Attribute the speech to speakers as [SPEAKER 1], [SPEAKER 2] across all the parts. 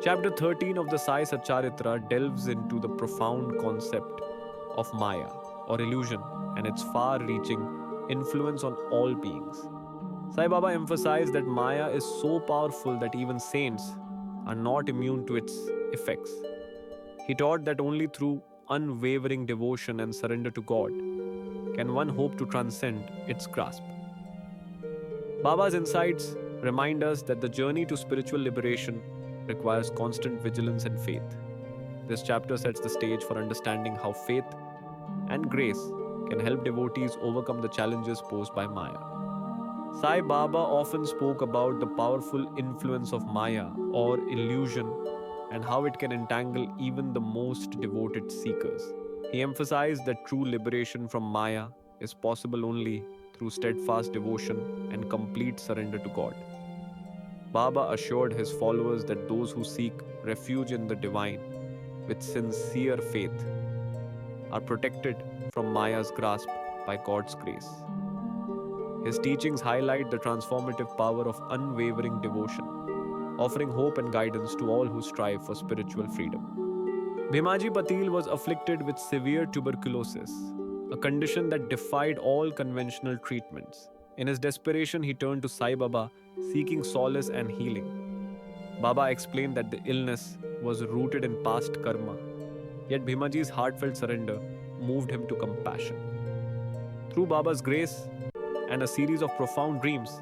[SPEAKER 1] Chapter 13 of the Sai Satcharitra delves into the profound concept of Maya or illusion and its far reaching influence on all beings. Sai Baba emphasized that Maya is so powerful that even saints are not immune to its effects. He taught that only through unwavering devotion and surrender to God can one hope to transcend its grasp. Baba's insights remind us that the journey to spiritual liberation requires constant vigilance and faith. This chapter sets the stage for understanding how faith and grace can help devotees overcome the challenges posed by Maya. Sai Baba often spoke about the powerful influence of Maya or illusion and how it can entangle even the most devoted seekers. He emphasized that true liberation from Maya is possible only through steadfast devotion and complete surrender to God. Baba assured his followers that those who seek refuge in the divine with sincere faith are protected from Maya's grasp by God's grace. His teachings highlight the transformative power of unwavering devotion, offering hope and guidance to all who strive for spiritual freedom. Bhimaji Patil was afflicted with severe tuberculosis, a condition that defied all conventional treatments. In his desperation, he turned to Sai Baba, seeking solace and healing. Baba explained that the illness was rooted in past karma, yet Bhimaji's heartfelt surrender moved him to compassion. Through Baba's grace and a series of profound dreams,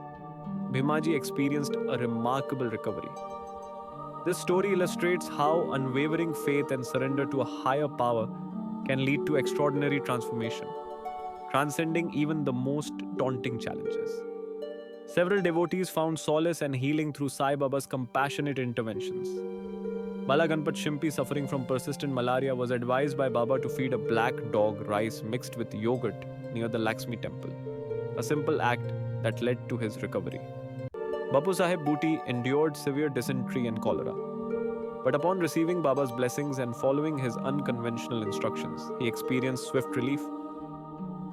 [SPEAKER 1] Bhimaji experienced a remarkable recovery. This story illustrates how unwavering faith and surrender to a higher power can lead to extraordinary transformation, transcending even the most daunting challenges. Several devotees found solace and healing through Sai Baba's compassionate interventions. Balaganpat Shimpi, suffering from persistent malaria, was advised by Baba to feed a black dog rice mixed with yogurt near the Lakshmi temple, a simple act that led to his recovery. Bapu Sahib Booty endured severe dysentery and cholera. But upon receiving Baba's blessings and following his unconventional instructions, he experienced swift relief.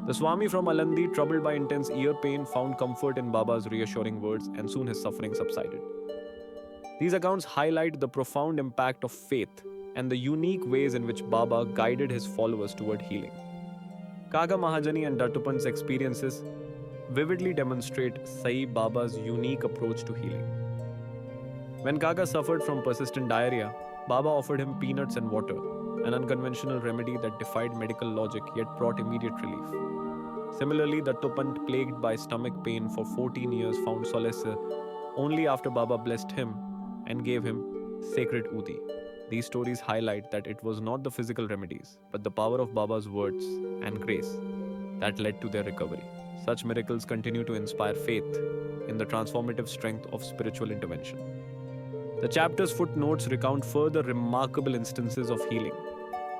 [SPEAKER 1] The Swami from Alandi, troubled by intense ear pain, found comfort in Baba's reassuring words, and soon his suffering subsided. These accounts highlight the profound impact of faith and the unique ways in which Baba guided his followers toward healing. Kaga Mahajani and Dattupant's experiences vividly demonstrate Sai Baba's unique approach to healing. When Kaga suffered from persistent diarrhea, Baba offered him peanuts and water, an unconventional remedy that defied medical logic yet brought immediate relief. Similarly, Dattopant, plagued by stomach pain for 14 years, found solace only after Baba blessed him and gave him sacred Udi. These stories highlight that it was not the physical remedies, but the power of Baba's words and grace that led to their recovery. Such miracles continue to inspire faith in the transformative strength of spiritual intervention. The chapter's footnotes recount further remarkable instances of healing,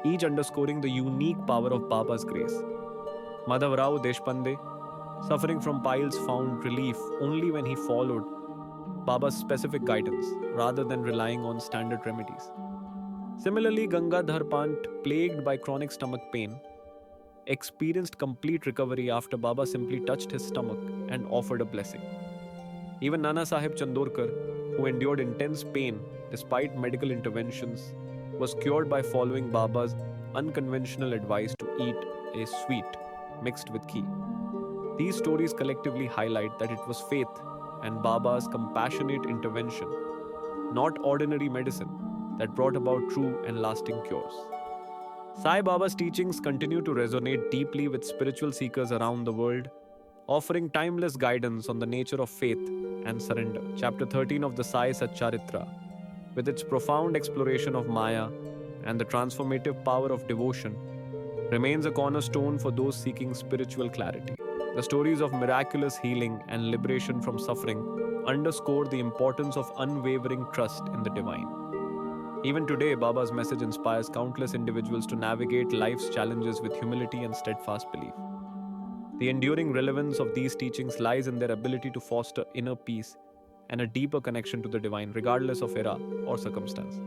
[SPEAKER 1] each underscoring the unique power of Baba's grace. Madhav Rao Deshpande, suffering from piles, found relief only when he followed Baba's specific guidance rather than relying on standard remedies. Similarly, Gangadhar Pant, plagued by chronic stomach pain, experienced complete recovery after Baba simply touched his stomach and offered a blessing. Even Nana Sahib Chandorkar, who endured intense pain despite medical interventions, was cured by following Baba's unconventional advice to eat a sweet mixed with ghee. These stories collectively highlight that it was faith and Baba's compassionate intervention, not ordinary medicine, that brought about true and lasting cures. Sai Baba's teachings continue to resonate deeply with spiritual seekers around the world, offering timeless guidance on the nature of faith and surrender. Chapter 13 of the Sai Satcharitra, with its profound exploration of Maya and the transformative power of devotion, remains a cornerstone for those seeking spiritual clarity. The stories of miraculous healing and liberation from suffering underscore the importance of unwavering trust in the divine. Even today, Baba's message inspires countless individuals to navigate life's challenges with humility and steadfast belief. The enduring relevance of these teachings lies in their ability to foster inner peace and a deeper connection to the divine, regardless of era or circumstance.